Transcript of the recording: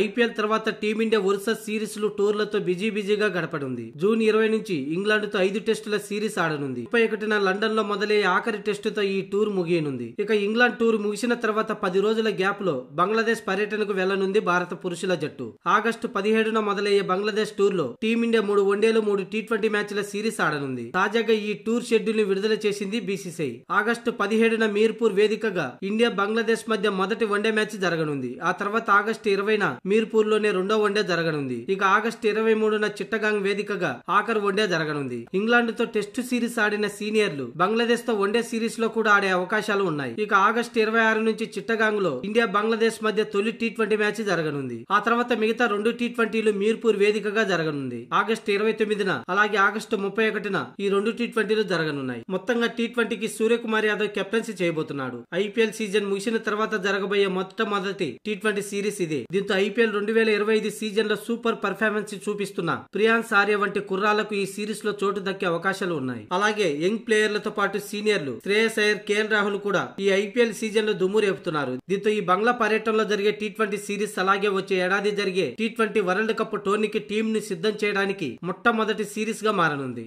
IPL తర్వాత team India వరుస సిరీస్లు టూర్లతో బిజీగా గడపనుంది. జూన్ 20 నుంచి ఇంగ్లాండ్ తో 5 టెస్టుల సిరీస్ ఆడనుంది. 31న లండన్ లో మొదలయ్యే ఆఖరి టెస్టుతో ఈ టూర్ ముగియనుంది. ఇక ఇంగ్లాండ్ టూర్ ముగిసిన తర్వాత 10 రోజుల గ్యాప్ లో బంగ్లాదేశ్ పర్యటనకు వెళ్లనుంది భారత పురుషుల జట్టు. ఆగస్టు 17న మొదలయ్యే బంగ్లాదేశ్ టూర్ లో టీమిండియా 3 వన్డేలు 3 టీ20 మ్యాచ్ల సిరీస్ ఆడనుంది. తాజాగా ఈ టూర్ షెడ్యూల్ ని విడుదల చేసింది బీసీసీఐ. ఆగస్టు 17న మీర్పూర్ వేదికగా ఇండియా బంగ్లాదేశ్ మధ్య మొదటి వన్డే మ్యాచ్ జరగనుంది. ఆ తర్వాత ఆగస్టు 20న మీర్పూర్ లోనే రెండో వన్డే జరగనుంది. ఇక ఆగస్టు 23న చిట్టగాంగ్ వేదికగా ఆఖరు వన్డే జరగనుంది. ఇంగ్లాండ్ తో టెస్టు సిరీస్ ఆడిన సీనియర్లు బంగ్లాదేశ్ తో వన్డే సిరీస్ లో కూడా ఆడే అవకాశాలు ఉన్నాయి. ఇక ఆగస్టు 26 నుంచి చిట్టగాంగ్ లో ఇండియా బంగ్లాదేశ్ మధ్య తొలి టీ20 మ్యాచ్ జరగనుంది. ఆ తర్వాత మిగతా 2 టీ20లు మీర్పూర్ వేదికగా జరగనుంది. ఆగస్టు 29న అలాగే ఆగస్టు 31న ఈ 2 టీ20లు జరగనున్నాయి. మొత్తంగా టీ20కి సూర్యకుమార్ యాదవ్ కెప్టెన్సీ చేయబోతున్నాడు. ఐపీఎల్ సీజన్ ముగిసిన తర్వాత జరగబోయే మొట్టమొదటి టీ20 సిరీస్ ఇదే. దీంతో ఐపీఎల్ 2025 సీజన్ లో సూపర్ పర్ఫార్మెన్స్ చూపిస్తున్న ప్రియాన్స్ ఆర్య వంటి కుర్రాళ్లకు ఈ సిరీస్ లో చోటు దక్కే అవకాశాలు ఉన్నాయి. అలాగే యంగ్ ప్లేయర్లతో పాటు సీనియర్లు శ్రేయస్ అయ్యర్, కేఎల్ రాహుల్ కూడా ఈ ఐపీఎల్ సీజన్ లో దుమ్ము రేపుతున్నారు. దీంతో ఈ బంగ్లా పర్యటనలో జరిగే టీ20 సిరీస్ అలాగే వచ్చే ఏడాది జరిగే టీ20 వరల్డ్ కప్ టోర్నీకి టీం ని సిద్ధం చేయడానికి మొట్టమొదటి సిరీస్ గా మారనుంది.